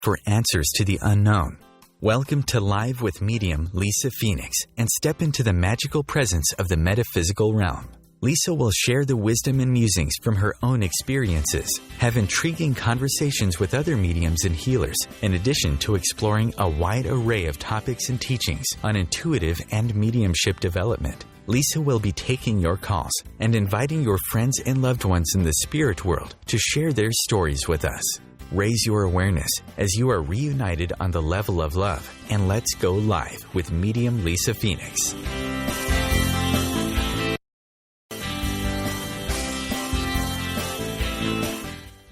for answers to the unknown. Welcome to Live with medium Lisa Phoenix, and step into the magical presence of the metaphysical realm. Lisa will share the wisdom and musings from her own experiences, have intriguing conversations with other mediums and healers, in addition to exploring a wide array of topics and teachings on intuitive and mediumship development. Lisa will be taking your calls and inviting your friends and loved ones in the spirit world to share their stories with us. Raise your awareness as you are reunited on the level of love, and let's go live with medium Lisa Phoenix.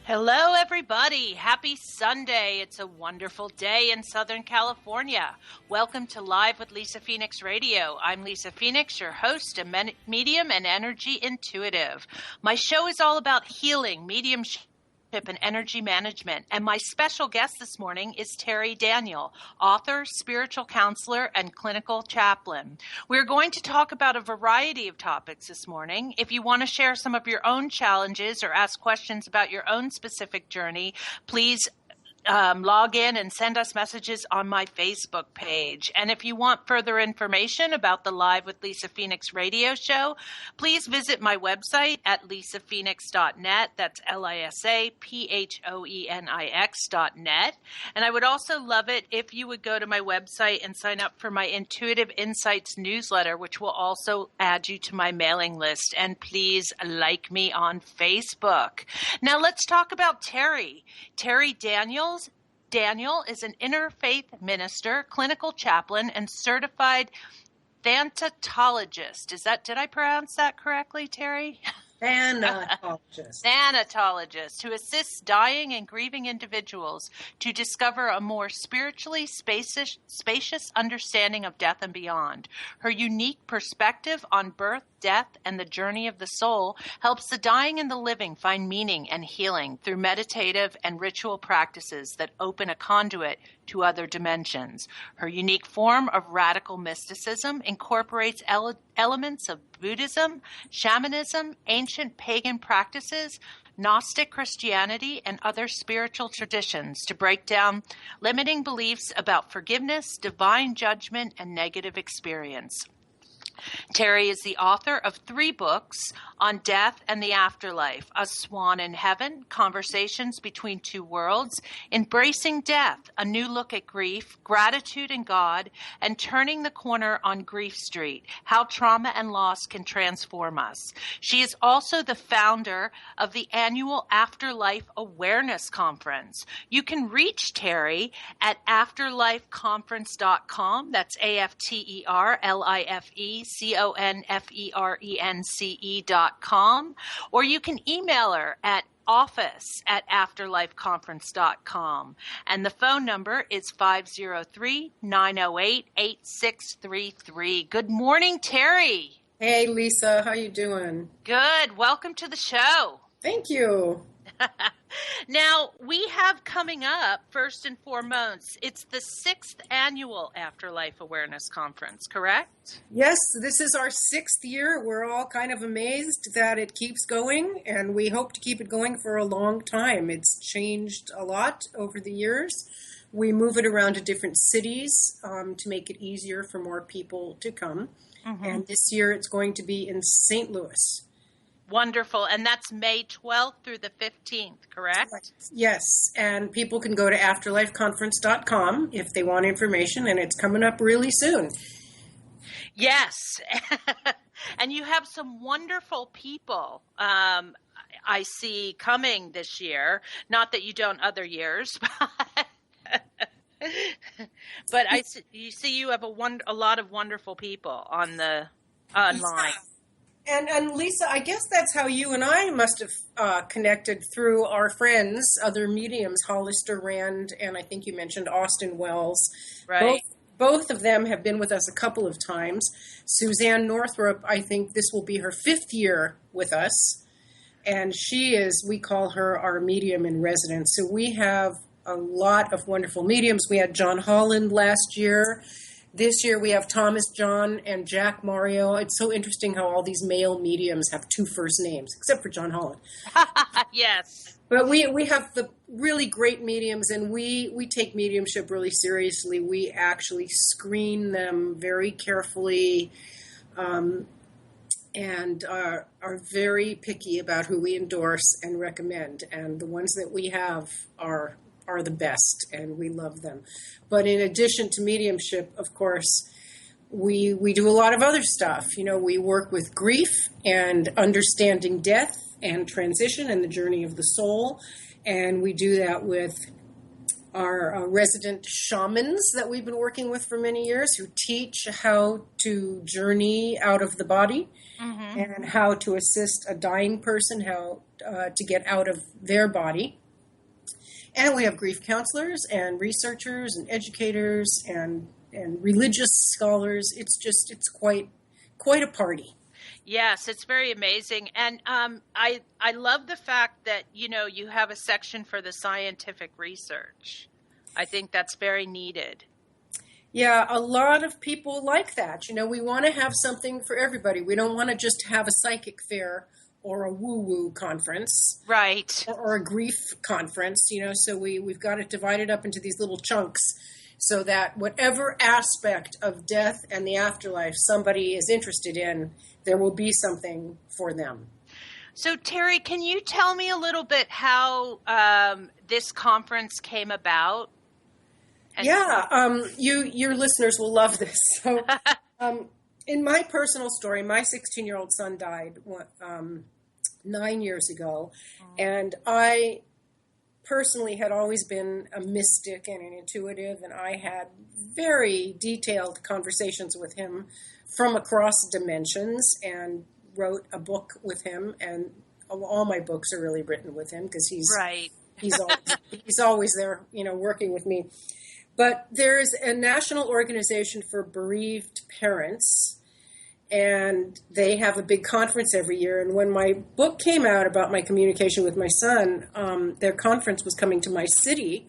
Hello, everybody. Happy Sunday. It's a wonderful day in Southern California. Welcome to Live with Lisa Phoenix Radio. I'm Lisa Phoenix, your host, a medium and energy intuitive. My show is all about healing, mediumship, and energy management. And my special guest this morning is Terry Daniel, author, spiritual counselor, and clinical chaplain. We're going to talk about a variety of topics this morning. If you want to share some of your own challenges or ask questions about your own specific journey, please log in and send us messages on my Facebook page. And if you want further information about the Live with Lisa Phoenix radio show, please visit my website at lisaphoenix.net. That's lisaphoenix.net. And I would also love it if you would go to my website and sign up for my Intuitive Insights newsletter, which will also add you to my mailing list. And please like me on Facebook. Now let's talk about Terry. Terry Daniel is an interfaith minister, clinical chaplain, and certified thanatologist. Did I pronounce that correctly, Terry? Thanatologist, who assists dying and grieving individuals to discover a more spiritually spacious understanding of death and beyond. Her unique perspective on birth, death, and the journey of the soul helps the dying and the living find meaning and healing through meditative and ritual practices that open a conduit to other dimensions. Her unique form of radical mysticism incorporates elements of Buddhism, shamanism, ancient pagan practices, Gnostic Christianity, and other spiritual traditions to break down limiting beliefs about forgiveness, divine judgment, and negative experience. Terry is the author of 3 books on death and the afterlife: A Swan in Heaven, Conversations Between Two Worlds, Embracing Death, A New Look at Grief, Gratitude in God, and Turning the Corner on Grief Street, How Trauma and Loss Can Transform Us. She is also the founder of the annual Afterlife Awareness Conference. You can reach Terry at afterlifeconference.com. That's AFTERLIFECONFERENCE.com, or you can email her at office@afterlifeconference.com. And the phone number is 503-908-8633. Good morning, Terry. Hey, Lisa. How you doing? Good. Welcome to the show. Thank you. Now, we have coming up, first and foremost, it's the 6th annual Afterlife Awareness Conference, correct? Yes, this is our 6th year. We're all kind of amazed that it keeps going, and we hope to keep it going for a long time. It's changed a lot over the years. We move it around to different cities to make it easier for more people to come. Mm-hmm. And this year it's going to be in St. Louis. Wonderful. And that's May 12th through the 15th, correct? Yes. And people can go to afterlifeconference.com if they want information, and it's coming up really soon. Yes. And you have some wonderful people I see coming this year. Not that you don't other years, but you have a lot of wonderful people on the online. Yeah. And Lisa, I guess that's how you and I must have connected through our friends, other mediums, Hollister Rand, and I think you mentioned Austin Wells. Right. Both of them have been with us a couple of times. Suzanne Northrup, I think this will be her 5th year with us. And she is, we call her our medium in residence. So we have a lot of wonderful mediums. We had John Holland last year. This year we have Thomas John and Jack Mario. It's so interesting how all these male mediums have two first names, except for John Holland. Yes. But we have the really great mediums, and we take mediumship really seriously. We actually screen them very carefully, and are very picky about who we endorse and recommend. And the ones that we have are the best, and we love them. But in addition to mediumship, of course, we do a lot of other stuff. You know, we work with grief and understanding death and transition and the journey of the soul. And we do that with our resident shamans that we've been working with for many years, who teach how to journey out of the body and how to assist a dying person, how to get out of their body. And we have grief counselors and researchers and educators and religious scholars. It's quite a party. Yes, it's very amazing. And I love the fact that, you have a section for the scientific research. I think that's very needed. Yeah, a lot of people like that. We want to have something for everybody. We don't want to just have a psychic fair or a woo-woo conference. Right. Or a grief conference, so we've got it divided up into these little chunks so that whatever aspect of death and the afterlife somebody is interested in, there will be something for them. So, Terry, can you tell me a little bit how this conference came about? Your listeners will love this. So, in my personal story, my 16-year-old son died 9 years ago, and I personally had always been a mystic and an intuitive, and I had very detailed conversations with him from across dimensions, and wrote a book with him, and all my books are really written with him because he's always there, working with me. But there's a national organization for bereaved parents, and they have a big conference every year. And when my book came out about my communication with my son, their conference was coming to my city.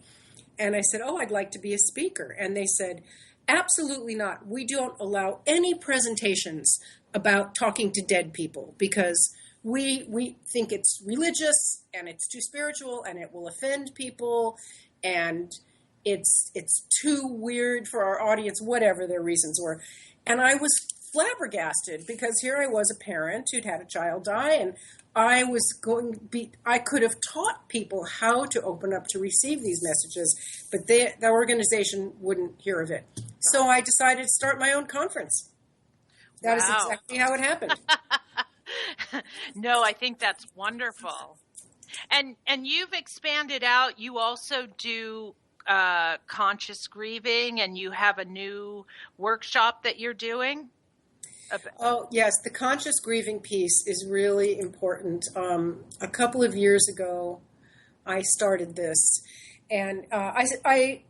And I said, I'd like to be a speaker. And they said, absolutely not. We don't allow any presentations about talking to dead people because we think it's religious and it's too spiritual and it will offend people and it's too weird for our audience, whatever their reasons were. And I was flabbergasted because here I was, a parent who'd had a child die, and I could have taught people how to open up to receive these messages, but the organization wouldn't hear of it. So I decided to start my own conference. That is exactly how it happened. No, I think that's wonderful. And you've expanded out. You also do conscious grieving, and you have a new workshop that you're doing. Oh, yes. The conscious grieving piece is really important. A couple of years ago, I started this. And I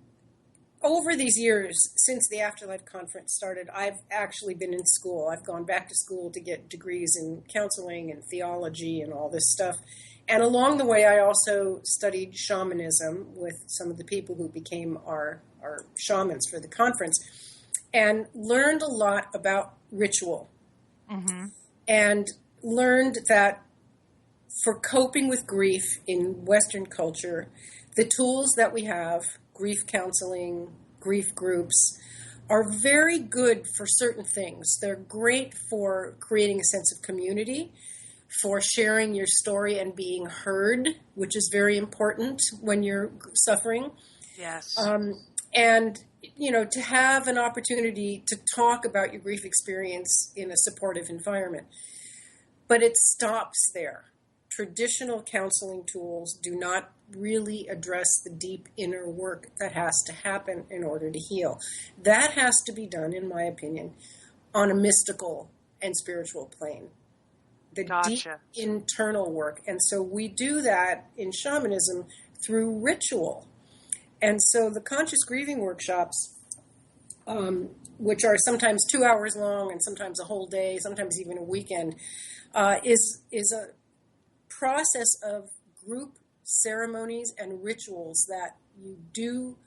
over these years, since the Afterlife Conference started, I've actually been in school. I've gone back to school to get degrees in counseling and theology and all this stuff. And along the way, I also studied shamanism with some of the people who became our shamans for the conference, and learned a lot about ritual. And learned that for coping with grief in Western culture, the tools that we have, grief counseling, grief groups, are very good for certain things. They're great for creating a sense of community, for sharing your story and being heard, which is very important when you're suffering. Yes. And, to have an opportunity to talk about your grief experience in a supportive environment. But it stops there. Traditional counseling tools do not really address the deep inner work that has to happen in order to heal. That has to be done, in my opinion, on a mystical and spiritual plane. The deep internal work. And so we do that in shamanism through ritual. And so the conscious grieving workshops, which are sometimes 2 hours long and sometimes a whole day, sometimes even a weekend, is a process of group ceremonies and rituals that you do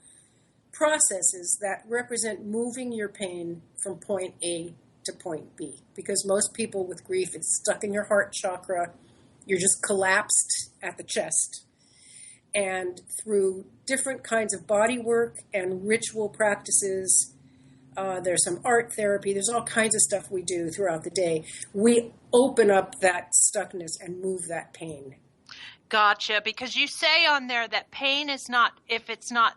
processes that represent moving your pain from point A to point B. Because most people with grief, it's stuck in your heart chakra. You're just collapsed at the chest. And through different kinds of body work and ritual practices, there's some art therapy, there's all kinds of stuff we do throughout the day. We open up that stuckness and move that pain. Gotcha. Because you say on there that pain is not,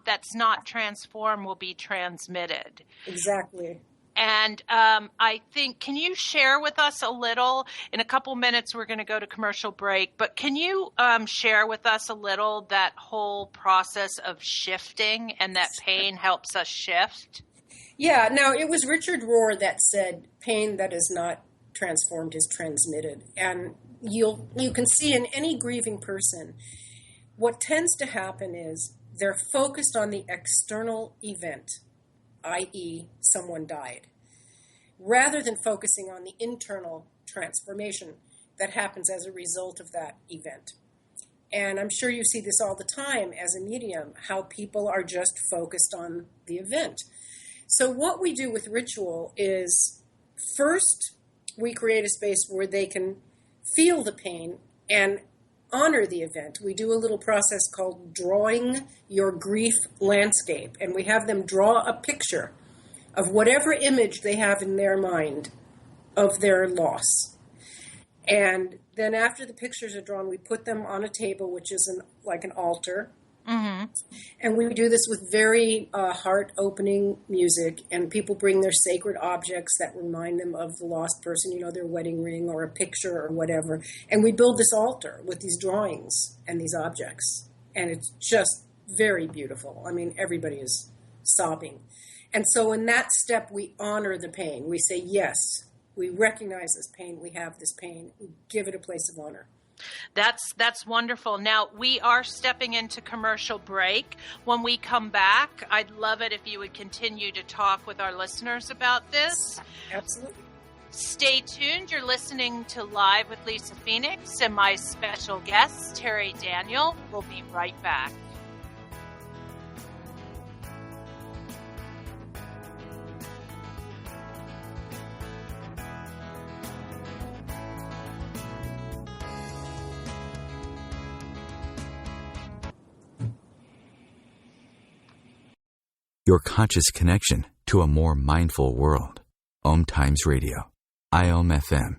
that's not transformed, will be transmitted. Exactly. And I think, can you share with us a little, in a couple minutes we're going to go to commercial break, but can you share with us a little that whole process of shifting and that pain helps us shift? Yeah, now it was Richard Rohr that said pain that is not transformed is transmitted. And you can see in any grieving person, what tends to happen is they're focused on the external event, i.e. someone died, rather than focusing on the internal transformation that happens as a result of that event. And I'm sure you see this all the time as a medium, how people are just focused on the event. So what we do with ritual is, first, we create a space where they can feel the pain and honor the event. We do a little process called drawing your grief landscape, and we have them draw a picture of whatever image they have in their mind of their loss. And then after the pictures are drawn, we put them on a table, which is like an altar. Mm-hmm. And we do this with very heart-opening music, and people bring their sacred objects that remind them of the lost person, their wedding ring or a picture or whatever. And we build this altar with these drawings and these objects. And it's just very beautiful. I mean, everybody is sobbing. And so in that step, we honor the pain. We say, yes, we recognize this pain. We have this pain. We give it a place of honor. That's wonderful. Now, we are stepping into commercial break. When we come back, I'd love it if you would continue to talk with our listeners about this. Absolutely. Stay tuned. You're listening to Live with Lisa Phoenix and my special guest, Terry Daniel. We'll be right back. Your conscious connection to a more mindful world. OMTimes Radio. IOM-FM.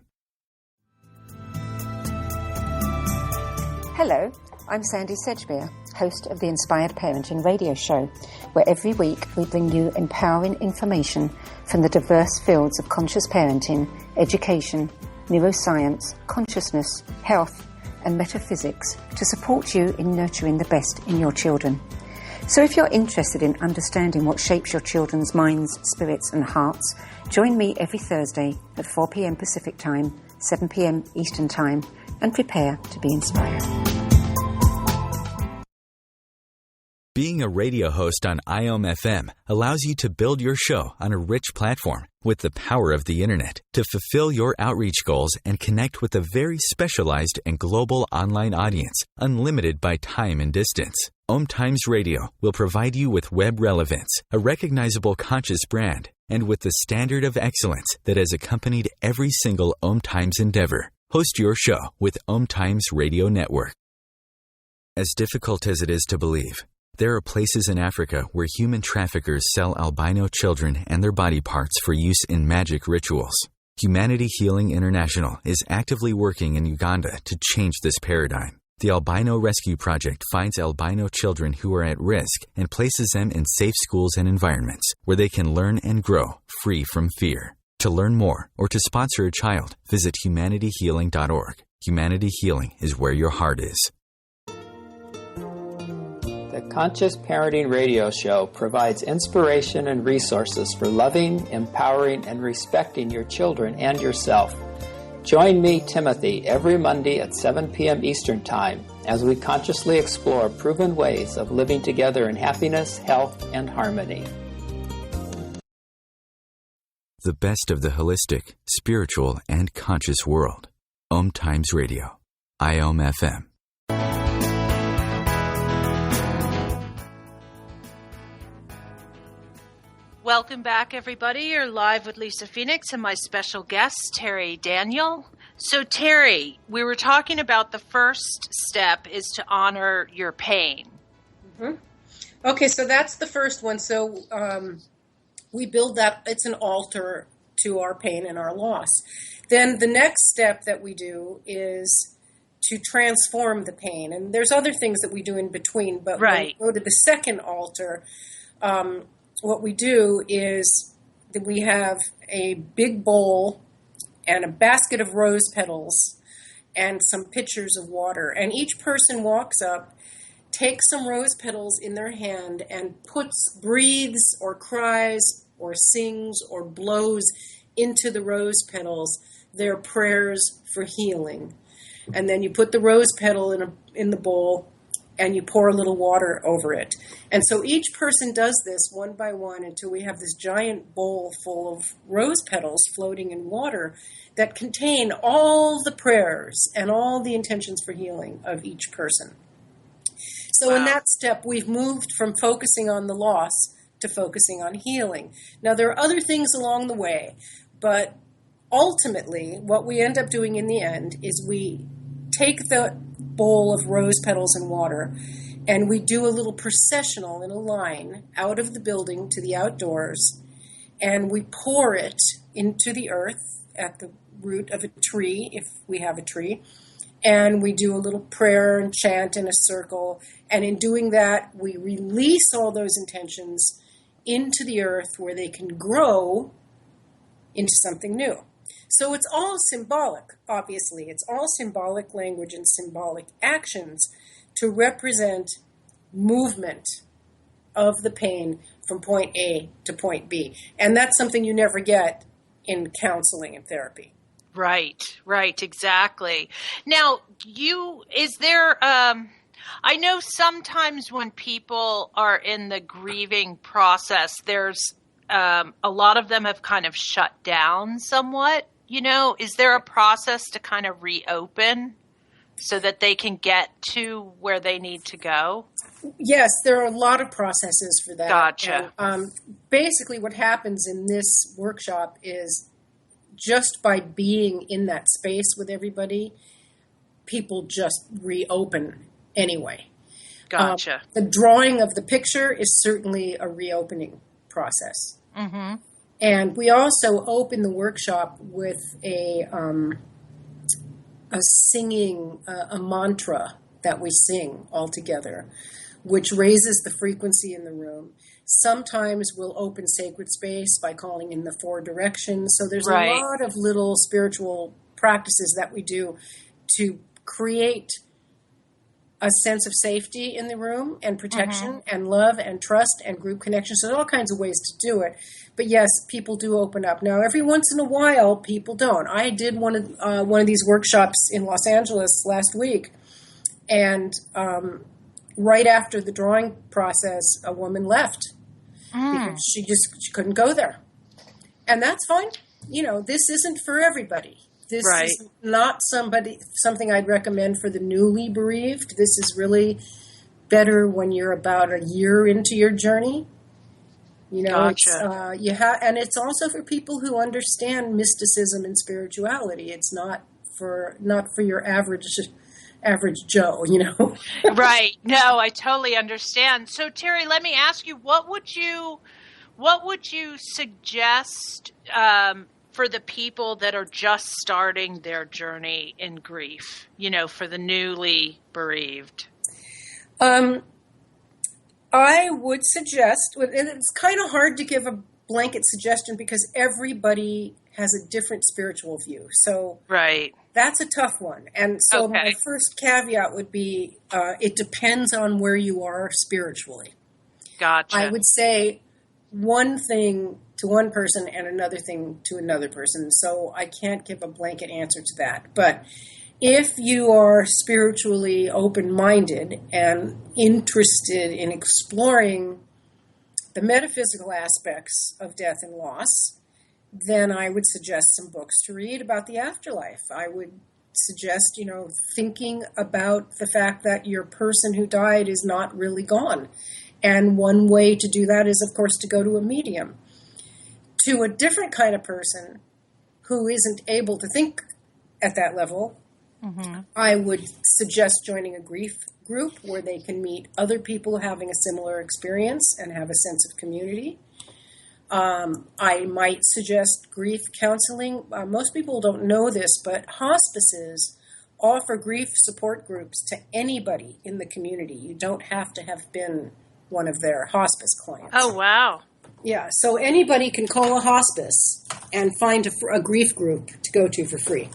Hello, I'm Sandy Sedgbeer, host of the Inspired Parenting radio show, where every week we bring you empowering information from the diverse fields of conscious parenting, education, neuroscience, consciousness, health, and metaphysics to support you in nurturing the best in your children. So if you're interested in understanding what shapes your children's minds, spirits and hearts, join me every Thursday at 4 p.m. Pacific Time, 7 p.m. Eastern Time, and prepare to be inspired. Being a radio host on IOM-FM allows you to build your show on a rich platform with the power of the internet to fulfill your outreach goals and connect with a very specialized and global online audience, unlimited by time and distance. OMTimes Radio will provide you with web relevance, a recognizable conscious brand, and with the standard of excellence that has accompanied every single OMTimes endeavor. Host your show with OMTimes Radio Network. As difficult as it is to believe, there are places in Africa where human traffickers sell albino children and their body parts for use in magic rituals. Humanity Healing International is actively working in Uganda to change this paradigm. The Albino Rescue Project finds albino children who are at risk and places them in safe schools and environments where they can learn and grow free from fear. To learn more or to sponsor a child, visit humanityhealing.org. Humanity Healing is where your heart is. The Conscious Parenting Radio Show provides inspiration and resources for loving, empowering, and respecting your children and yourself. Join me, Timothy, every Monday at 7 p.m. Eastern Time as we consciously explore proven ways of living together in happiness, health, and harmony. The best of the holistic, spiritual, and conscious world. OMTimes Radio. IOM-FM. Welcome back, everybody. You're live with Lisa Phoenix and my special guest, Terry Daniel. So, Terry, we were talking about the first step is to honor your pain. Mm-hmm. Okay, so that's the first one. So we build that. It's an altar to our pain and our loss. Then the next step that we do is to transform the pain. And there's other things that we do in between. But when we go to the second altar, what we do is that we have a big bowl and a basket of rose petals and some pitchers of water. And each person walks up, takes some rose petals in their hand and breathes or cries or sings or blows into the rose petals their prayers for healing. And then you put the rose petal in the bowl and you pour a little water over it. And so each person does this one by one until we have this giant bowl full of rose petals floating in water that contain all the prayers and all the intentions for healing of each person. So in that step, we've moved from focusing on the loss to focusing on healing. Now, there are other things along the way, but ultimately, what we end up doing in the end is we take the bowl of rose petals and water, and we do a little processional in a line out of the building to the outdoors, and we pour it into the earth at the root of a tree, if we have a tree, and we do a little prayer and chant in a circle, and in doing that, we release all those intentions into the earth where they can grow into something new. So it's all symbolic, obviously. It's all symbolic language and symbolic actions to represent movement of the pain from point A to point B. And that's something you never get in counseling and therapy. Right, exactly. Now, I know sometimes when people are in the grieving process, there's a lot of them have kind of shut down somewhat. Is there a process to kind of reopen so that they can get to where they need to go? Yes, there are a lot of processes for that. Gotcha. And, basically what happens in this workshop is just by being in that space with everybody, people just reopen anyway. Gotcha. The drawing of the picture is certainly a reopening process. Mm-hmm. And we also open the workshop with a singing, a mantra that we sing all together, which raises the frequency in the room. Sometimes we'll open sacred space by calling in the 4 directions. So there's a lot of little spiritual practices that we do to create a sense of safety in the room and protection and love and trust and group connection. So there are all kinds of ways to do it. But yes, people do open up. Now, every once in a while, people don't. I did one of these workshops in Los Angeles last week, and right after the drawing process, a woman left because she couldn't go there. And that's fine. This isn't for everybody. This is not something I'd recommend for the newly bereaved. This is really better when you're about a year into your journey. Gotcha. And it's also for people who understand mysticism and spirituality. It's not for your average Joe, Right. No, I totally understand. So, Terry, let me ask you, what would you suggest for the people that are just starting their journey in grief, for the newly bereaved? I would suggest, and it's kind of hard to give a blanket suggestion because everybody has a different spiritual view. So that's a tough one. And so my first caveat would be, it depends on where you are spiritually. Gotcha. I would say one thing to one person and another thing to another person. So I can't give a blanket answer to that. But if you are spiritually open-minded and interested in exploring the metaphysical aspects of death and loss, then I would suggest some books to read about the afterlife. I would suggest, thinking about the fact that your person who died is not really gone. And one way to do that is, of course, to go to a medium. to a different kind of person who isn't able to think at that level, I would suggest joining a grief group where they can meet other people having a similar experience and have a sense of community. I might suggest grief counseling. Most people don't know this, but hospices offer grief support groups to anybody in the community. You don't have to have been one of their hospice clients. Oh, wow. Yeah, so anybody can call a hospice and find a grief group to go to for free.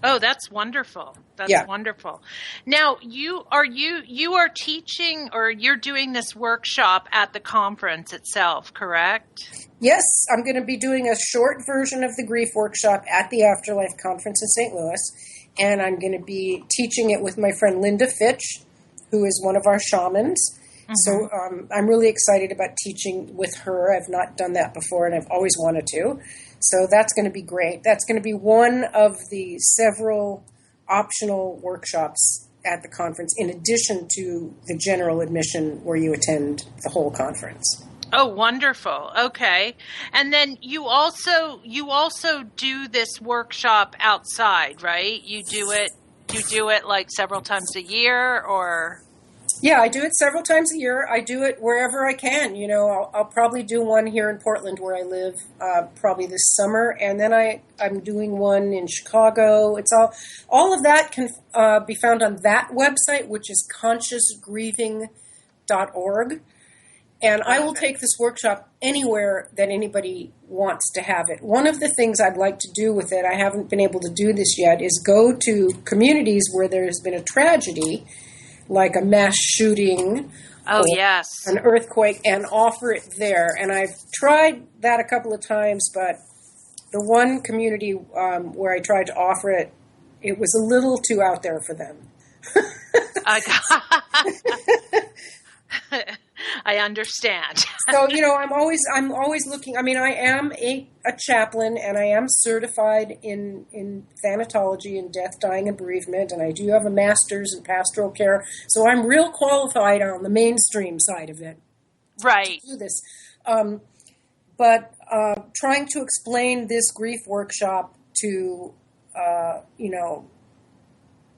Oh, that's wonderful. That's wonderful. Now, you are teaching, or you're doing this workshop at the conference itself, correct? Yes, I'm going to be doing a short version of the grief workshop at the Afterlife Conference in St. Louis, and I'm going to be teaching it with my friend Linda Fitch, who is one of our shamans. So I'm really excited about teaching with her. I've not done that before, and I've always wanted to. So that's going to be great. That's going to be one of the several optional workshops at the conference, in addition to the general admission where you attend the whole conference. Oh, wonderful. Okay. And then you also do this workshop outside, right? You do it like several times a year, or? Yeah, I do it several times a year. I do it wherever I can. You know, I'll probably do one here in Portland where I live probably this summer. And then I'm doing one in Chicago. It's all of that can be found on that website, which is consciousgrieving.org. And I will take this workshop anywhere that anybody wants to have it. One of the things I'd like to do with it, I haven't been able to do this yet, is go to communities where there's been a tragedy, like a mass shooting, an earthquake, and offer it there. And I've tried that a couple of times, but the one community where I tried to offer it, it was a little too out there for them. I understand. So, you know, I'm always looking. I mean, I am a chaplain, and I am certified in thanatology and death, dying, and bereavement, and I do have a master's in pastoral care. So I'm real qualified on the mainstream side of it. Right. To do this. But trying to explain this grief workshop to,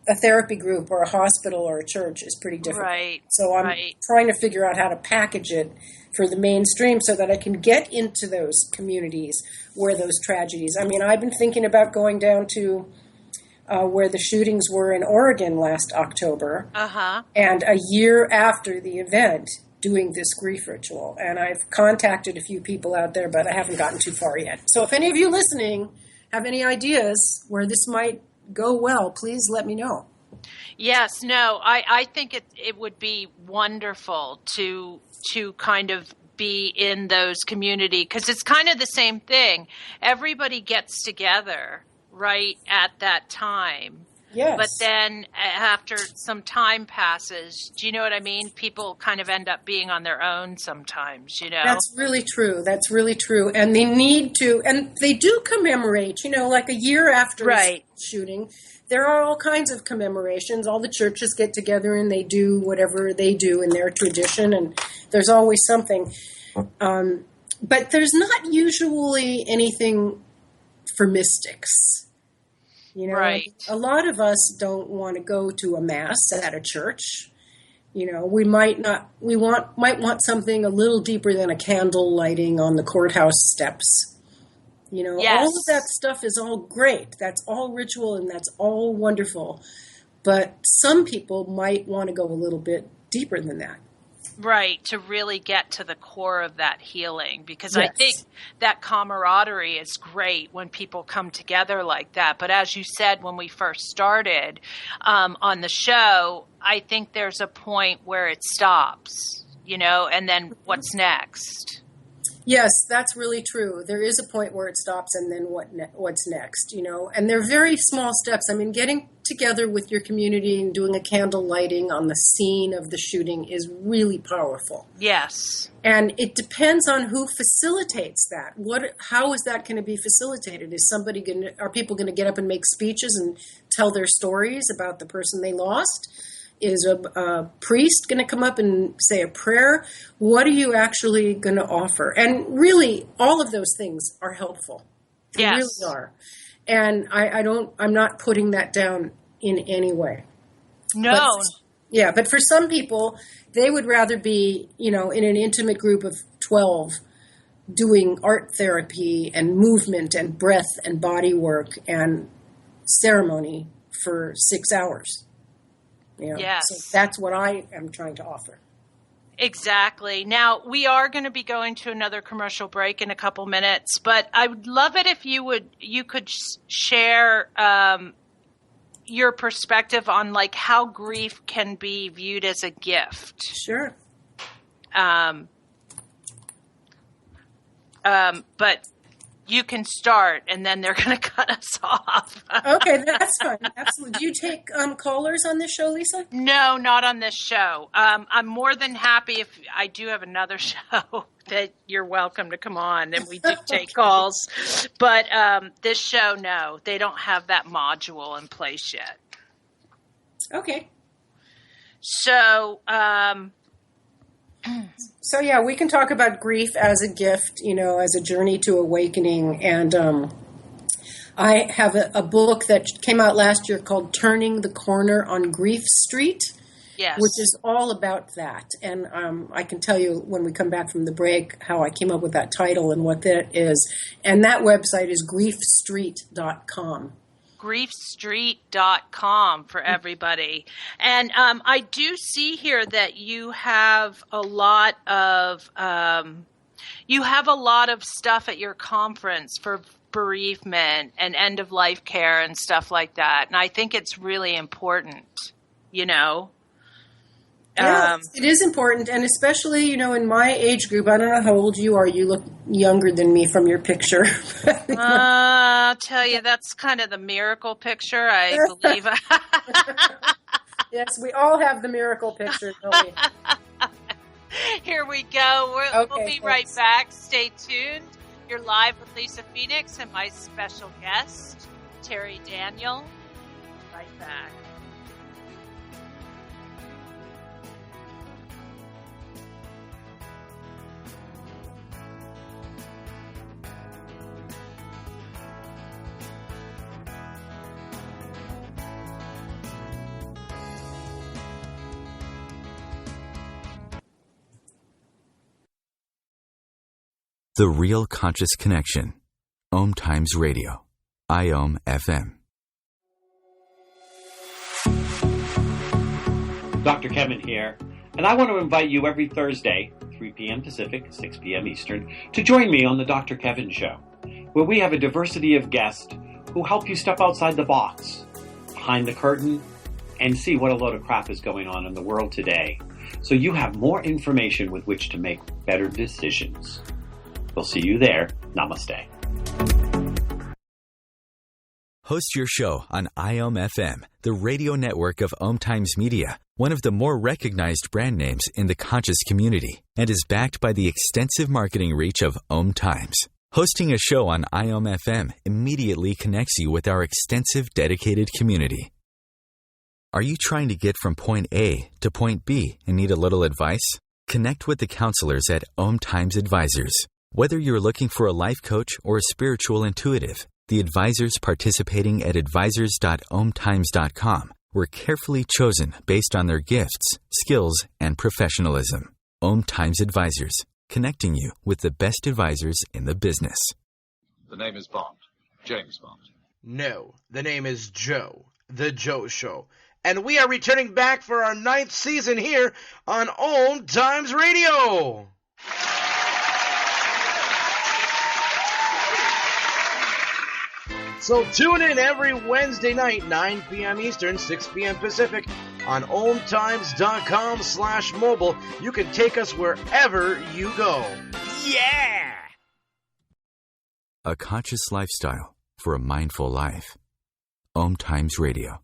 a therapy group or a hospital or a church is pretty difficult. Right. So I'm trying to figure out how to package it for the mainstream so that I can get into those communities where those tragedies. I mean, I've been thinking about going down to where the shootings were in Oregon last October. And a year after the event, doing this grief ritual. And I've contacted a few people out there, but I haven't gotten too far yet. So if any of you listening have any ideas where this might go well, please let me know. Yes, no, I think it would be wonderful to kind of be in those community, because it's kind of the same thing. Everybody gets together right at that time. Yes. But then after some time passes, do you know what I mean? People kind of end up being on their own sometimes, you know? That's really true. That's really true. And they need to, and they do commemorate, you know, like a year after the shooting. There are all kinds of commemorations. All the churches get together and they do whatever they do in their tradition, and there's always something. But there's not usually anything for mystics. You know, a lot of us don't want to go to a mass at a church. You know, we might want something a little deeper than a candle lighting on the courthouse steps. You know, all of that stuff is all great. That's all ritual and that's all wonderful. But some people might want to go a little bit deeper than that. Right, to really get to the core of that healing, because I think that camaraderie is great when people come together like that. But as you said when we first started on the show, I think there's a point where it stops, you know, and then what's next? Yes, that's really true. There is a point where it stops, and then what's next, you know? And they're very small steps. I mean, getting together with your community and doing a candle lighting on the scene of the shooting is really powerful. Yes. And it depends on who facilitates that. How is that going to be facilitated? Are people going to get up and make speeches and tell their stories about the person they lost? Is a priest going to come up and say a prayer? What are you actually going to offer? And really, all of those things are helpful. They Yes. really are. And I'm not putting that down in any way. No. But for some people, they would rather be, in an intimate group of 12 doing art therapy and movement and breath and body work and ceremony for 6 hours. Yes. So that's what I am trying to offer. Exactly. Now, we are going to be going to another commercial break in a couple minutes, but I would love it if you could share your perspective on like how grief can be viewed as a gift. Sure. But you can start, and then they're going to cut us off. Okay, that's fine. Absolutely. Do you take callers on this show, Lisa? No, not on this show. I'm more than happy if I do have another show that you're welcome to come on, and we do take calls. But this show, no, they don't have that module in place yet. Okay. So, So we can talk about grief as a gift, as a journey to awakening. And I have a book that came out last year called Turning the Corner on Grief Street, yes, which is all about that. And I can tell you when we come back from the break how I came up with that title and what that is. And that website is griefstreet.com. griefstreet.com for everybody. And I do see here that you have a lot of stuff at your conference for bereavement and end of life care and stuff like that. And I think it's really important, Yeah, it is important, and especially, in my age group. I don't know how old you are. You look younger than me from your picture. I'll tell you, that's kind of the miracle picture, I believe. Yes, we all have the miracle picture, don't we? Here we go. We'll be right back. Stay tuned. You're live with Lisa Phoenix and my special guest, Terry Daniel. Right back. The Real Conscious Connection. OMTimes Radio. IOM FM. Dr. Kevin here, and I want to invite you every Thursday, 3 p.m. Pacific, 6 p.m. Eastern, to join me on the Dr. Kevin Show, where we have a diversity of guests who help you step outside the box, behind the curtain, and see what a load of crap is going on in the world today, so you have more information with which to make better decisions. We'll see you there. Namaste. Host your show on IOM FM, the radio network of OMTimes Media, one of the more recognized brand names in the conscious community, and is backed by the extensive marketing reach of OMTimes. Hosting a show on IOM FM immediately connects you with our extensive dedicated community. Are you trying to get from point A to point B and need a little advice? Connect with the counselors at OMTimes Advisors. Whether you're looking for a life coach or a spiritual intuitive, the advisors participating at advisors.omtimes.com were carefully chosen based on their gifts, skills, and professionalism. OMTimes Advisors, connecting you with the best advisors in the business. The name is Bond. James Bond. No, the name is Joe. The Joe Show. And we are returning back for our 9th season here on OMTimes Radio. So tune in every Wednesday night, 9 p.m. Eastern, 6 p.m. Pacific, on OMTimes.com/mobile. You can take us wherever you go. Yeah! A conscious lifestyle for a mindful life. OMTimes Radio.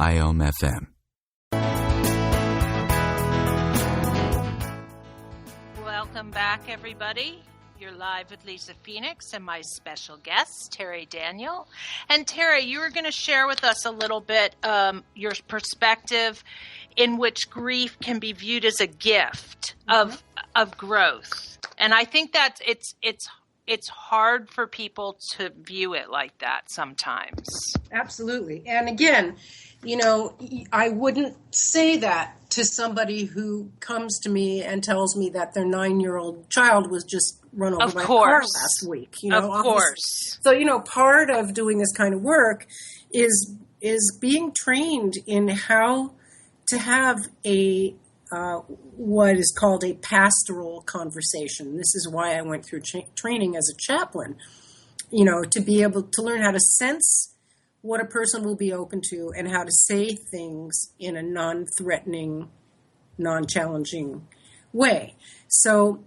IOM FM. Welcome back, everybody. You're live with Lisa Phoenix and my special guest, Terry Daniel. And Terry, you were going to share with us a little bit your perspective in which grief can be viewed as a gift of growth. And I think that it's hard for people to view it like that sometimes. Absolutely. And again, I wouldn't say that to somebody who comes to me and tells me that their 9-year-old child was just run over by a car last week. Of course. So, part of doing this kind of work is being trained in how to have a what is called a pastoral conversation. This is why I went through training as a chaplain, to be able to learn how to sense what a person will be open to and how to say things in a non-threatening, non-challenging way. So,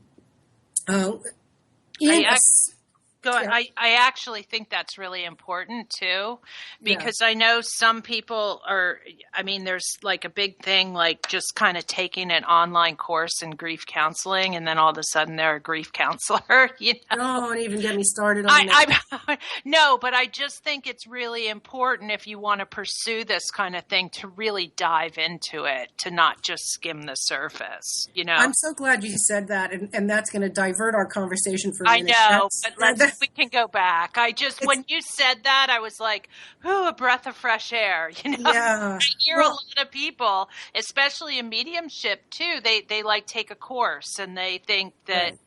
I actually think that's really important too, because I know some people there's like a big thing, like just kind of taking an online course in grief counseling, and then all of a sudden they're a grief counselor. Don't even get me started on that. No, but I just think it's really important if you want to pursue this kind of thing to really dive into it, to not just skim the surface. I'm so glad you said that, and that's going to divert our conversation for a minute. I know, but we can go back. When you said that, I was like, "Ooh, a breath of fresh air." Yeah. I hear a lot of people, especially in mediumship too. They like take a course and they think that,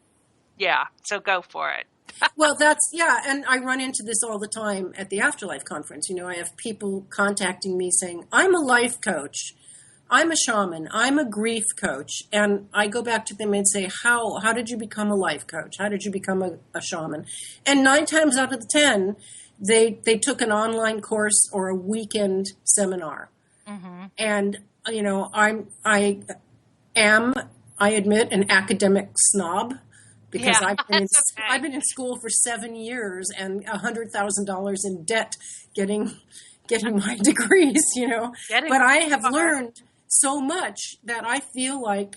So go for it. Well, and I run into this all the time at the Afterlife Conference. I have people contacting me saying, "I'm a life coach. I'm a shaman. I'm a grief coach." And I go back to them and say, how did you become a life coach? How did you become a shaman? And 9 times out of the 10, they took an online course or a weekend seminar. Mm-hmm. And, I admit, an academic snob, because I've been in school for 7 years and $100,000 in debt getting my degrees, But I have learned so much that I feel like,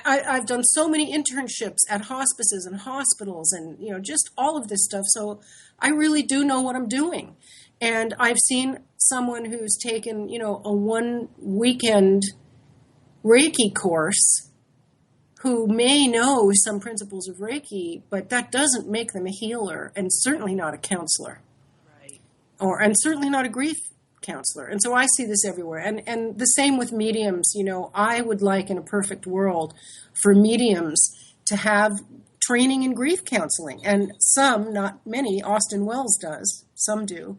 I've done so many internships at hospices and hospitals and, just all of this stuff. So I really do know what I'm doing. And I've seen someone who's taken, a 1 weekend Reiki course who may know some principles of Reiki, but that doesn't make them a healer and certainly not a counselor. Right. And certainly not a grief counselor. And so I see this everywhere. And the same with mediums. I would like, in a perfect world, for mediums to have training in grief counseling. And some, not many, Austin Wells does. Some do.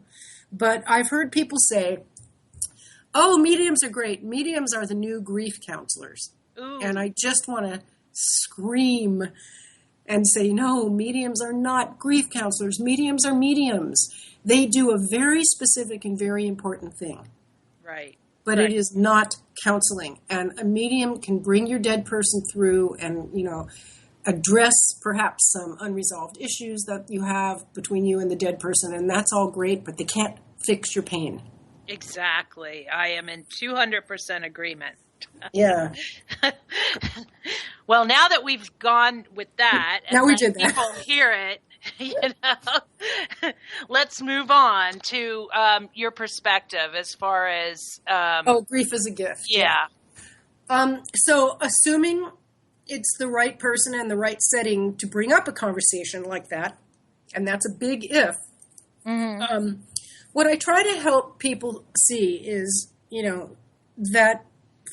But I've heard people say, "Oh, mediums are great. Mediums are the new grief counselors." Ooh. And I just want to scream and say, no, mediums are not grief counselors. Mediums are mediums. They do a very specific and very important thing. Right. But it is not counseling. And a medium can bring your dead person through and, address perhaps some unresolved issues that you have between you and the dead person. And that's all great, but they can't fix your pain. Exactly. I am in 200% agreement. Yeah. Well, now that we've gone with that, and now we did that. People hear it, let's move on to your perspective as far as grief is a gift. Yeah. So assuming it's the right person and the right setting to bring up a conversation like that, and that's a big if. Mm-hmm. What I try to help people see is, that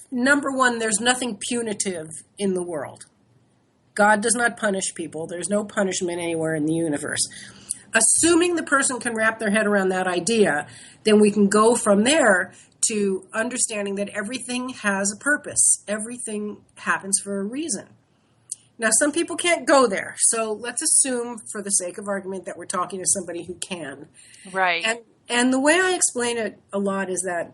number one, there's nothing punitive in the world. God does not punish people. There's no punishment anywhere in the universe. Assuming the person can wrap their head around that idea, then we can go from there to understanding that everything has a purpose. Everything happens for a reason. Now, some people can't go there. So let's assume, for the sake of argument, that we're talking to somebody who can. Right. And the way I explain it a lot is that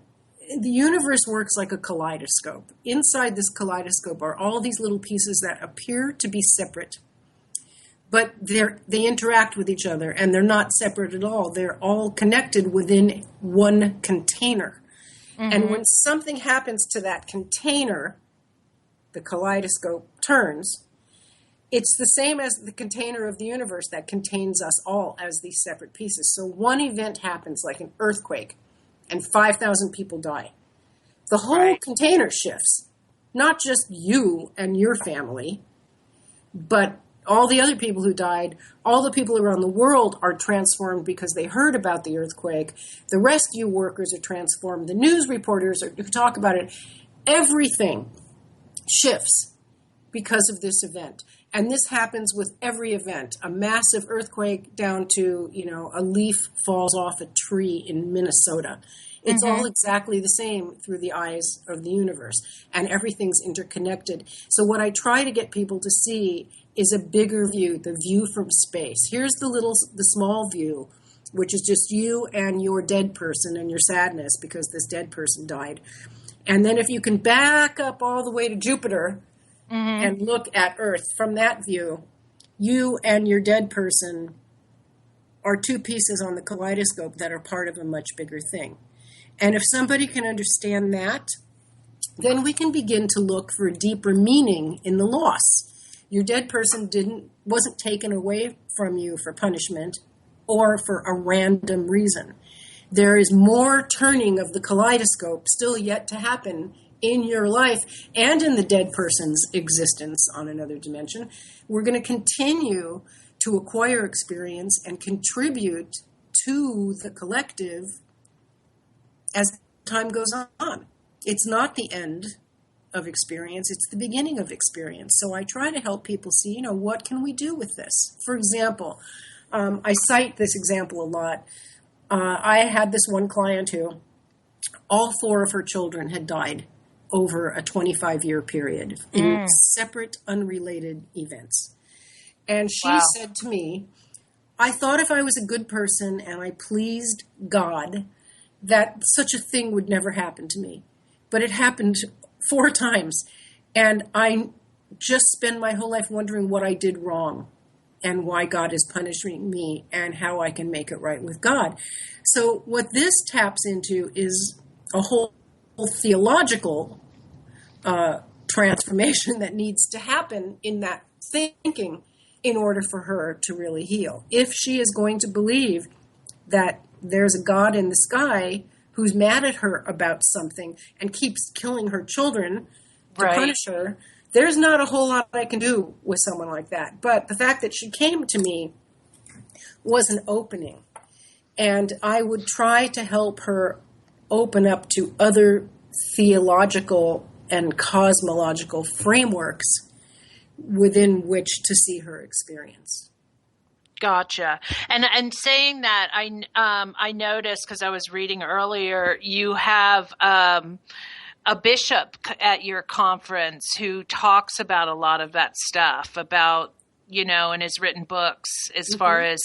the universe works like a kaleidoscope. Inside this kaleidoscope are all these little pieces that appear to be separate, but they interact with each other, and they're not separate at all. They're all connected within one container. Mm-hmm. And when something happens to that container, the kaleidoscope turns. It's the same as the container of the universe that contains us all as these separate pieces. So one event happens, like an earthquake, and 5,000 people die. The whole container shifts. Not just you and your family, but all the other people who died, all the people around the world are transformed because they heard about the earthquake. The rescue workers are transformed. The news reporters who talk about it. Everything shifts because of this event. And this happens with every event. A massive earthquake down to, a leaf falls off a tree in Minnesota. It's all exactly the same through the eyes of the universe. And everything's interconnected. So what I try to get people to see is a bigger view, the view from space. Here's the small view, which is just you and your dead person and your sadness because this dead person died. And then if you can back up all the way to Jupiter and look at Earth from that view, you and your dead person are two pieces on the kaleidoscope that are part of a much bigger thing. And if somebody can understand that, then we can begin to look for a deeper meaning in the loss. Your dead person wasn't taken away from you for punishment or for a random reason. There is more turning of the kaleidoscope still yet to happen in your life and in the dead person's existence on another dimension. We're going to continue to acquire experience and contribute to the collective as time goes on. It's not the end of experience, it's the beginning of experience. So I try to help people see, what can we do with this? For example, I cite this example a lot. I had this one client who all 4 of her children had died over a 25-year period in separate, unrelated events. And she said to me, I thought if I was a good person and I pleased God, that such a thing would never happen to me. But it happened 4 times. And I just spend my whole life wondering what I did wrong and why God is punishing me and how I can make it right with God. So what this taps into is a whole theological transformation that needs to happen in that thinking in order for her to really heal. If she is going to believe that there's a God in the sky who's mad at her about something and keeps killing her children to punish her, there's not a whole lot I can do with someone like that. But the fact that she came to me was an opening. And I would try to help her open up to other theological and cosmological frameworks within which to see her experience. Gotcha. And saying that, I noticed, because I was reading earlier, you have a bishop at your conference who talks about a lot of that stuff, about, in his written books, as far as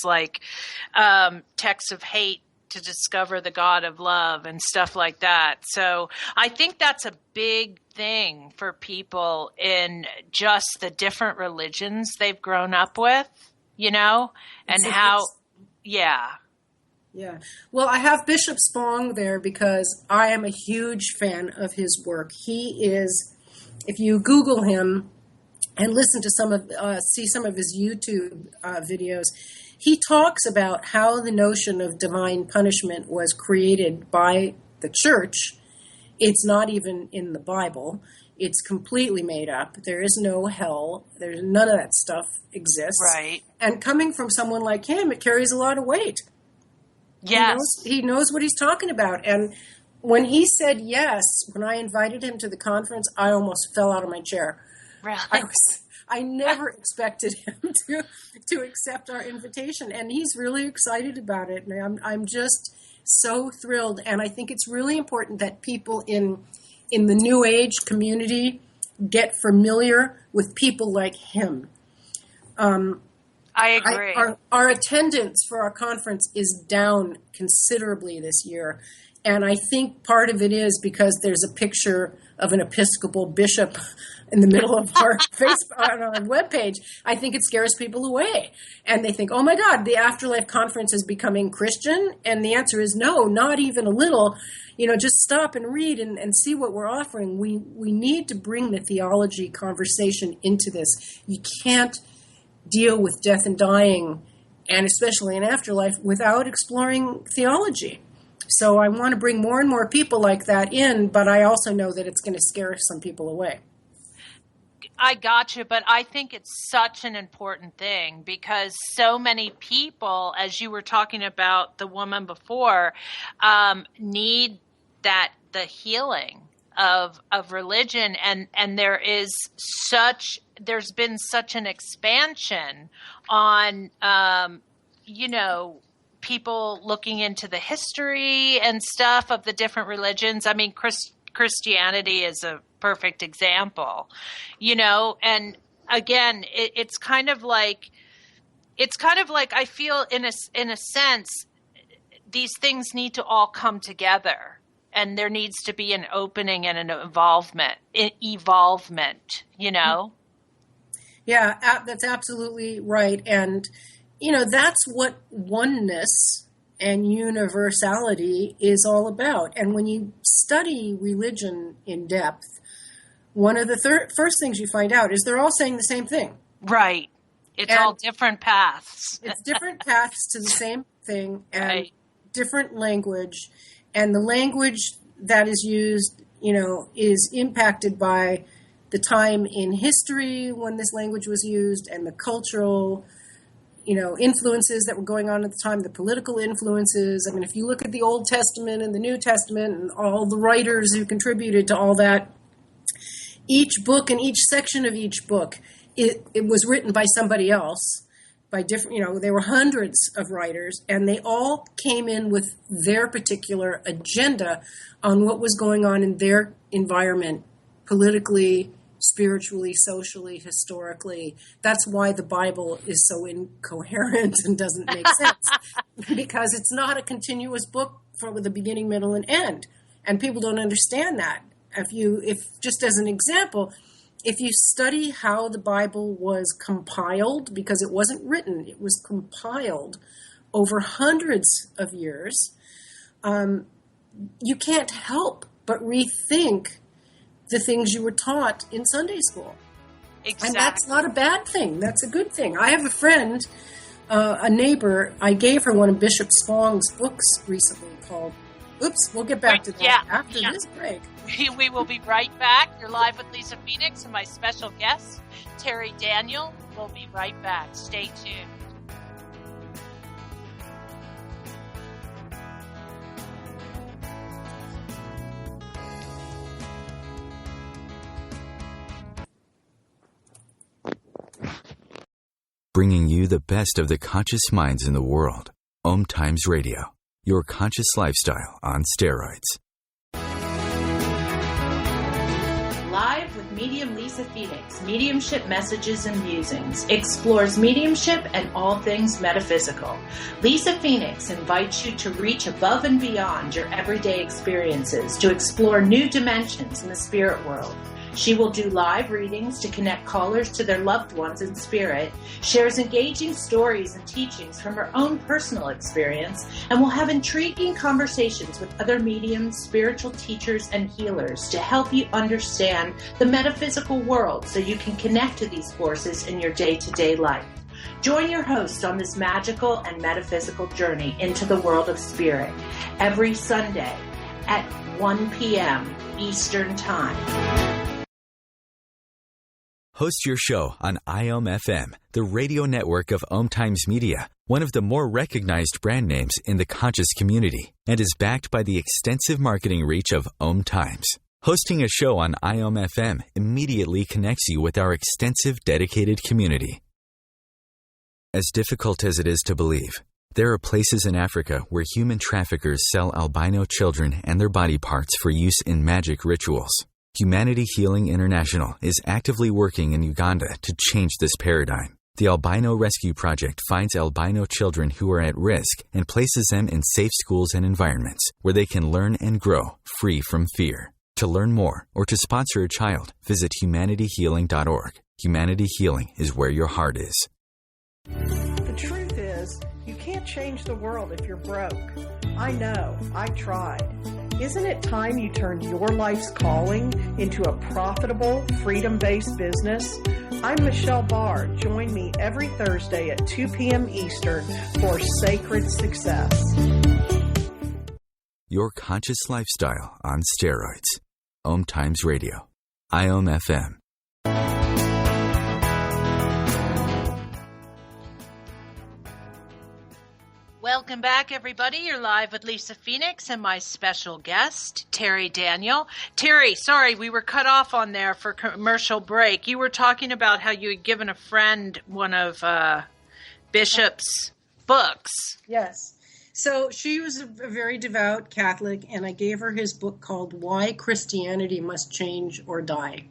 texts of hate to discover the God of love and stuff like that. So I think that's a big thing for people in just the different religions they've grown up with, and how, Yeah. Well, I have Bishop Spong there because I am a huge fan of his work. He is, if you Google him and listen to see some of his YouTube videos, he talks about how the notion of divine punishment was created by the church. It's not even in the Bible. It's completely made up. There is no hell. There's none of that stuff exists. Right. And coming from someone like him, it carries a lot of weight. Yes. He knows what he's talking about. And when he said yes, when I invited him to the conference, I almost fell out of my chair. Really? I never expected him to accept our invitation, and he's really excited about it. And I'm just so thrilled. And I think it's really important that people in the New Age community get familiar with people like him. I agree. Our attendance for our conference is down considerably this year. And I think part of it is because there's a picture of an Episcopal bishop in the middle of our Facebook, on our webpage. I think it scares people away. And they think, oh my God, the Afterlife Conference is becoming Christian. And the answer is no, not even a little. Just stop and read and see what we're offering. We need to bring the theology conversation into this. You can't deal with death and dying, and especially in afterlife, without exploring theology. So I want to bring more and more people like that in, but I also know that it's going to scare some people away. I gotcha, but I think it's such an important thing because so many people, as you were talking about the woman before, need the healing of religion, and there's been such an expansion on people looking into the history and stuff of the different religions. I mean, Christianity is a perfect example, and again, it's kind of like I feel in a sense, these things need to all come together, and there needs to be an opening and an evolvement. Yeah, that's absolutely right. And, that's what oneness and universality is all about. And when you study religion in depth, one of the first things you find out is they're all saying the same thing. Right. It's all different paths. It's different paths to the same thing, and right. Different language. And the language that is used, is impacted by the time in history when this language was used and the cultural, influences that were going on at the time, the political influences. I mean, if you look at the Old Testament and the New Testament and all the writers who contributed to all that, each book and each section of each book, it was written by somebody else, by different, there were hundreds of writers, and they all came in with their particular agenda on what was going on in their environment, politically, spiritually, socially, historically. That's why the Bible is so incoherent and doesn't make sense, because it's not a continuous book with a beginning, middle, and end. And people don't understand that. If just as an example, if you study how the Bible was compiled, because it wasn't written, it was compiled over hundreds of years, you can't help but rethink the things you were taught in Sunday school. Exactly. And that's not a bad thing. That's a good thing. I have a friend, a neighbor, I gave her one of Bishop Spong's books recently called, we'll get back to that after this break. We will be right back. You're live with Lisa Phoenix and my special guest, Terry Daniel. We'll be right back. Stay tuned. Bringing you the best of the conscious minds in the world. OMTimes Radio, your conscious lifestyle on steroids. Live with medium Lisa Phoenix, Mediumship Messages and Musings, explores mediumship and all things metaphysical. Lisa Phoenix invites you to reach above and beyond your everyday experiences to explore new dimensions in the spirit world. She will do live readings to connect callers to their loved ones in spirit, shares engaging stories and teachings from her own personal experience, and will have intriguing conversations with other mediums, spiritual teachers, and healers to help you understand the metaphysical world so you can connect to these forces in your day-to-day life. Join your host on this magical and metaphysical journey into the world of spirit every Sunday at 1 p.m. Eastern Time. Host your show on IOM-FM, the radio network of OMTimes Media, one of the more recognized brand names in the conscious community, and is backed by the extensive marketing reach of OMTimes. Hosting a show on IOM-FM immediately connects you with our extensive dedicated community. As difficult as it is to believe, there are places in Africa where human traffickers sell albino children and their body parts for use in magic rituals. Humanity Healing International is actively working in Uganda to change this paradigm. The Albino Rescue Project finds albino children who are at risk and places them in safe schools and environments where they can learn and grow free from fear. To learn more or to sponsor a child, visit humanityhealing.org. Humanity Healing is where your heart is. The truth is, you can't change the world if you're broke. I know, I've tried. Isn't it time you turned your life's calling into a profitable, freedom-based business? I'm Michelle Barr. Join me every Thursday at 2 p.m. Eastern for Sacred Success. your conscious lifestyle on steroids. OMTimes Radio. IOM FM. Welcome back, everybody. You're live with Lisa Phoenix and my special guest, Terry Daniel. Terry, sorry, we were cut off on there for commercial break. You were talking about how you had given a friend one of Bishop's books. Yes. So she was a very devout Catholic, and I gave her his book called Why Christianity Must Change or Die.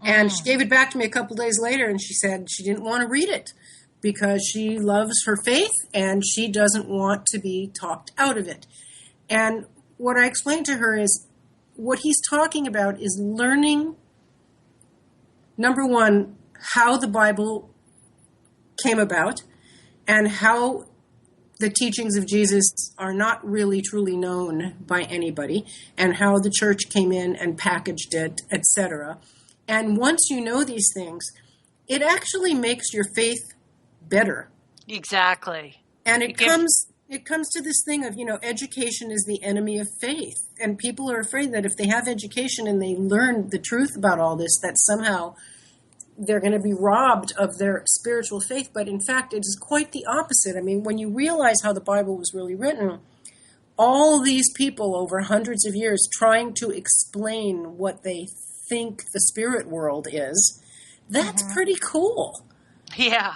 And she gave it back to me a couple days later, and she said she didn't want to read it because she loves her faith and she doesn't want to be talked out of it. And what I explained to her is what he's talking about is learning, number one, how the Bible came about and how the teachings of Jesus are not really truly known by anybody, and how the church came in and packaged it, etc. And once you know these things, it actually makes your faith better. Exactly. And it comes to this thing of, education is the enemy of faith. And people are afraid that if they have education and they learn the truth about all this, that somehow they're going to be robbed of their spiritual faith. But in fact, it is quite the opposite. I mean, when you realize how the Bible was really written, all these people over hundreds of years trying to explain what they think the spirit world is, that's pretty cool. Yeah.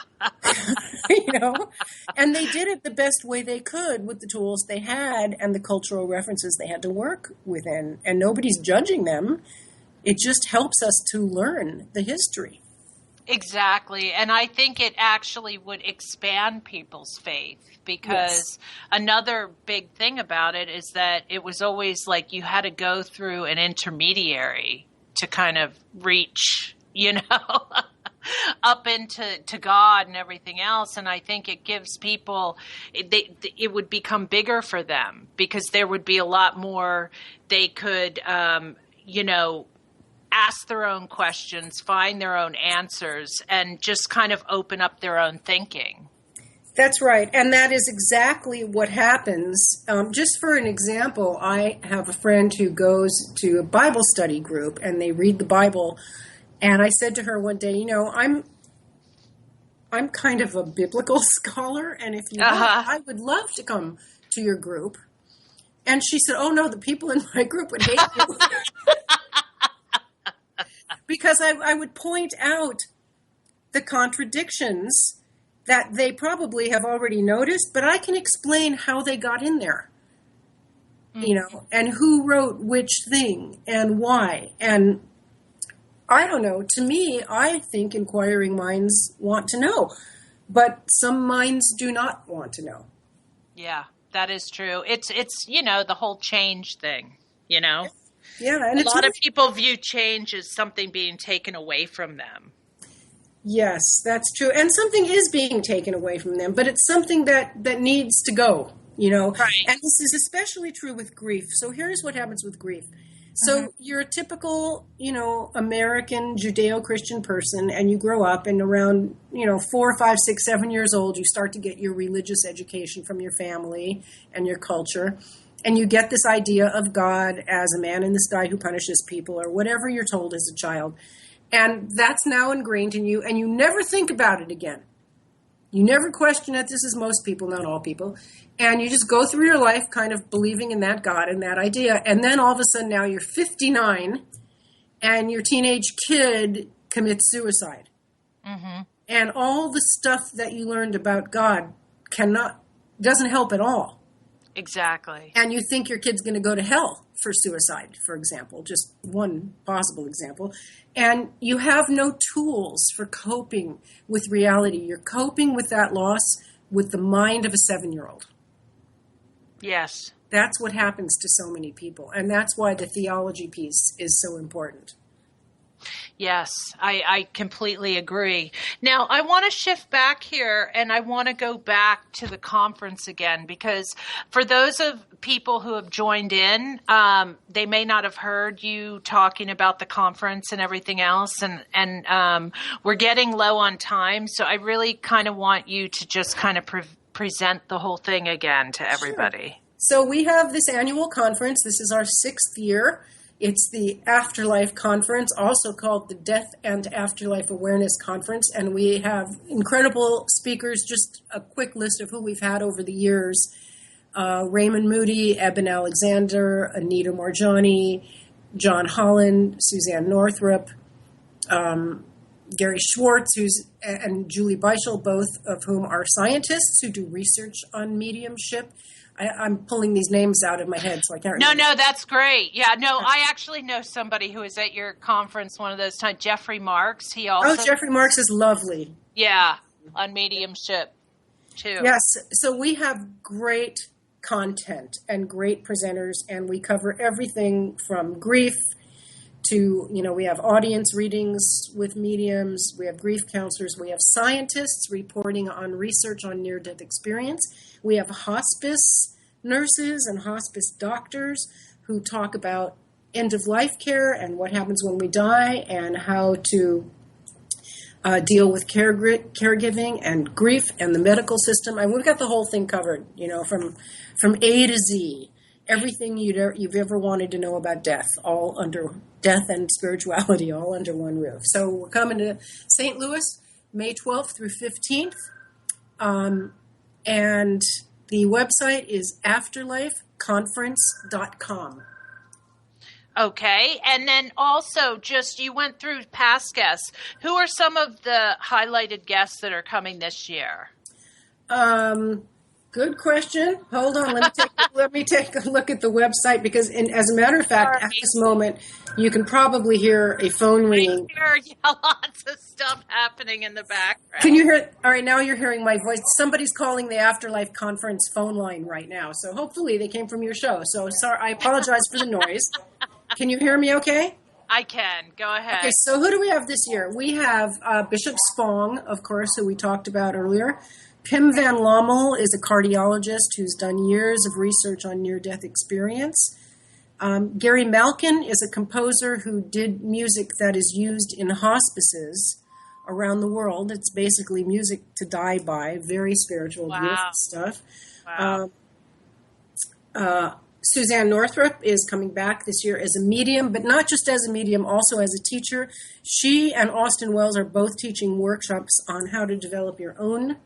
And they did it the best way they could with the tools they had and the cultural references they had to work within. And nobody's judging them. It just helps us to learn the history. Exactly. And I think it actually would expand people's faith because another big thing about it is that it was always like you had to go through an intermediary to kind of reach, up into God and everything else. And I think it gives people, it would become bigger for them because there would be a lot more they could, ask their own questions, find their own answers, and just kind of open up their own thinking. That's right. And that is exactly what happens. Just for an example, I have a friend who goes to a Bible study group and they read the Bible. And I said to her one day, I'm kind of a biblical scholar. And if you want, I would love to come to your group. And she said, oh, no, the people in my group would hate you. Because I would point out the contradictions that they probably have already noticed, but I can explain how they got in there, and who wrote which thing and why. And I don't know. To me, I think inquiring minds want to know, but some minds do not want to know. Yeah, that is true. It's the whole change thing, Yeah, and a lot of people view change as something being taken away from them. Yes, that's true. And something is being taken away from them, but it's something that needs to go, Right. And this is especially true with grief. So here's what happens with grief. So you're a typical, American Judeo-Christian person, and you grow up, and around, 4, 5, 6, 7 years old, you start to get your religious education from your family and your culture. And you get this idea of God as a man in the sky who punishes people or whatever you're told as a child. And that's now ingrained in you, and you never think about it again. You never question it. This is most people, not all people. And you just go through your life kind of believing in that God and that idea. And then all of a sudden now you're 59 and your teenage kid commits suicide. Mm-hmm. And all the stuff that you learned about God doesn't help at all. Exactly. And you think your kid's going to go to hell for suicide, for example, just one possible example. And you have no tools for coping with reality. You're coping with that loss with the mind of a 7-year-old. Yes. That's what happens to so many people. And that's why the theology piece is so important. Yes, I completely agree. Now, I want to shift back here, and I want to go back to the conference again, because for those of people who have joined in, they may not have heard you talking about the conference and everything else, and we're getting low on time, so I really kind of want you to just kind of present the whole thing again to everybody. So we have this annual conference. This is our 6th year. It's the Afterlife Conference, also called the Death and Afterlife Awareness Conference. And we have incredible speakers, just a quick list of who we've had over the years. Raymond Moody, Eben Alexander, Anita Morjani, John Holland, Suzanne Northrup, Gary Schwartz, and Julie Beischel, both of whom are scientists who do research on mediumship. I'm pulling these names out of my head, so I can't remember. No, that's great. Yeah, no, I actually know somebody who was at your conference one of those times, Jeffrey Marks. Jeffrey Marks is lovely. Yeah, on mediumship, too. Yes, so we have great content and great presenters, and we cover everything from grief to, we have audience readings with mediums, we have grief counselors, we have scientists reporting on research on near-death experience, we have hospice nurses and hospice doctors who talk about end-of-life care and what happens when we die and how to deal with caregiving and grief and the medical system. And we've got the whole thing covered, from A to Z. Everything you've ever wanted to know about death, all under death and spirituality, all under one roof. So we're coming to St. Louis, May 12th through 15th. And the website is afterlifeconference.com. Okay. And then also you went through past guests. Who are some of the highlighted guests that are coming this year? Good question. Hold on. Let me take a look at the website because, as a matter of fact, at this moment, you can probably hear a phone ringing. Lots of stuff happening in the background. Can you hear? All right, now you're hearing my voice. Somebody's calling the Afterlife Conference phone line right now, so hopefully they came from your show. So sorry, I apologize for the noise. Can you hear me? Okay. I can. Go ahead. Okay, so who do we have this year? We have Bishop Spong, of course, who we talked about earlier. Pim Van Lommel is a cardiologist who's done years of research on near-death experience. Gary Malkin is a composer who did music that is used in hospices around the world. It's basically music to die by, very spiritual, beautiful stuff. Wow. Suzanne Northrup is coming back this year as a medium, but not just as a medium, also as a teacher. She and Austin Wells are both teaching workshops on how to develop your own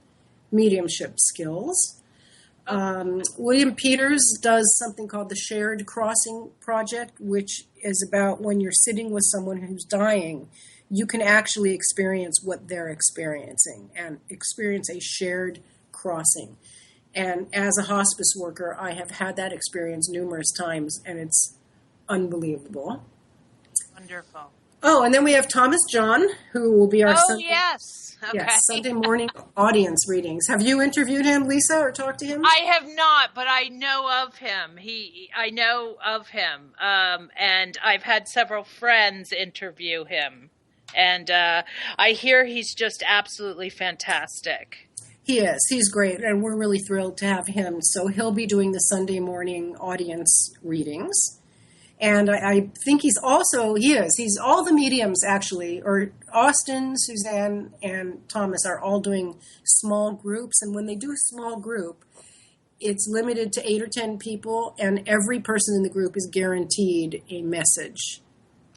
mediumship skills. William Peters does something called the Shared Crossing Project, which is about when you're sitting with someone who's dying, you can actually experience what they're experiencing and experience a shared crossing. And as a hospice worker, I have had that experience numerous times, and it's unbelievable. Wonderful. Oh, and then we have Thomas John, who will be our Sunday morning audience readings. Have you interviewed him, Lisa, or talked to him? I have not, but I know of him. And I've had several friends interview him. And I hear he's just absolutely fantastic. He is. He's great, and we're really thrilled to have him. So he'll be doing the Sunday morning audience readings. And I think he's all the mediums actually, or Austin, Suzanne, and Thomas are all doing small groups. And when they do a small group, it's limited to 8 or 10 people, and every person in the group is guaranteed a message.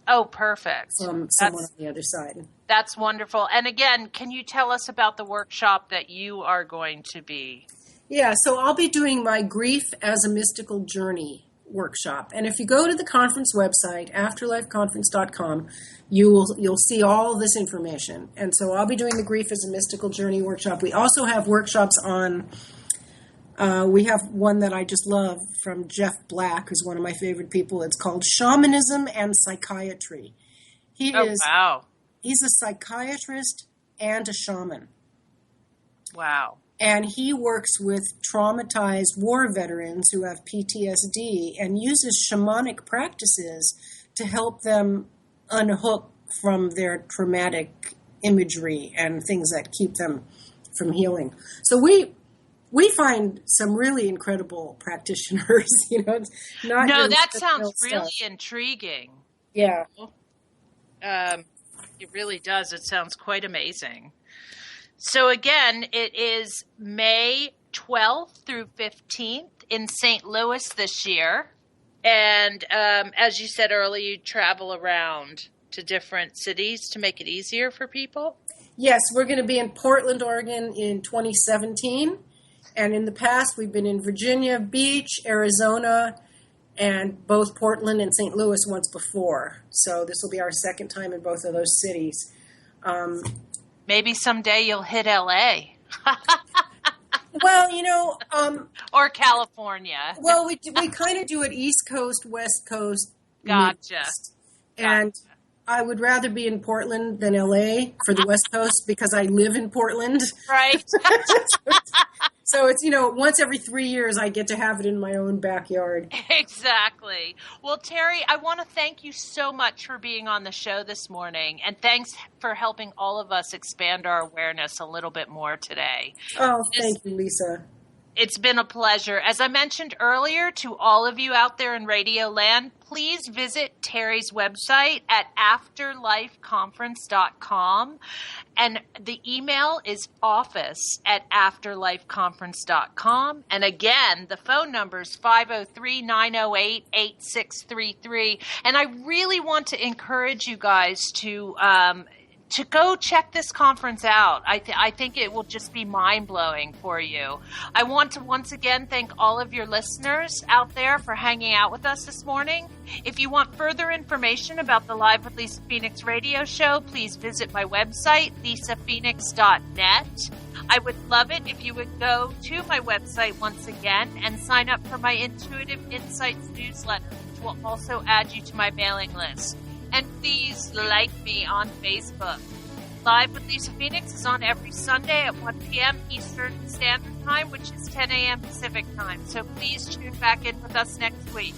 Oh, perfect. From someone on the other side. That's wonderful. And again, can you tell us about the workshop that you are going to be? Yeah, so I'll be doing my Grief as a Mystical Journey workshop. And if you go to the conference website, afterlifeconference.com, you'll see all this information. And so I'll be doing the Grief as a Mystical Journey workshop. We also have workshops on, we have one that I just love from Jeff Black, who's one of my favorite people. It's called Shamanism and Psychiatry. Wow. He's a psychiatrist and a shaman. Wow. And he works with traumatized war veterans who have PTSD and uses shamanic practices to help them unhook from their traumatic imagery and things that keep them from healing. So we find some really incredible practitioners. That sounds really intriguing. Yeah. It really does. It sounds quite amazing. So again, it is May 12th through 15th in St. Louis this year. And as you said earlier, you travel around to different cities to make it easier for people? Yes, we're going to be in Portland, Oregon in 2017. And in the past, we've been in Virginia Beach, Arizona, and both Portland and St. Louis once before. So this will be our second time in both of those cities. Maybe someday you'll hit LA. Well, you know... or California. Well, we kind of do it East Coast, West Coast. Gotcha. And I would rather be in Portland than LA for the West Coast because I live in Portland. Right. So it's, you know, once every 3 years I get to have it in my own backyard. Exactly. Well, Terry, I want to thank you so much for being on the show this morning. And thanks for helping all of us expand our awareness a little bit more today. Oh, thank you, Lisa. It's been a pleasure. As I mentioned earlier, to all of you out there in Radio Land, please visit Terry's website at afterlifeconference.com. And the email is office@afterlifeconference.com. And again, the phone number is 503-908-8633. And I really want to encourage you guys to go check this conference out. I think it will just be mind-blowing for you. I want to once again thank all of your listeners out there for hanging out with us this morning. If you want further information about the Live with Lisa Phoenix radio show, please visit my website, lisaphoenix.net. I would love it if you would go to my website once again and sign up for my Intuitive Insights newsletter, which will also add you to my mailing list. And please like me on Facebook. Live with Lisa Phoenix is on every Sunday at 1 p.m. Eastern Standard Time, which is 10 a.m. Pacific Time. So please tune back in with us next week.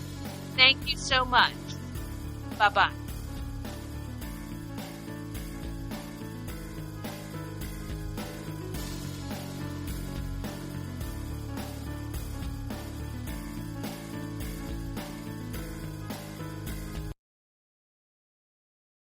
Thank you so much. Bye-bye.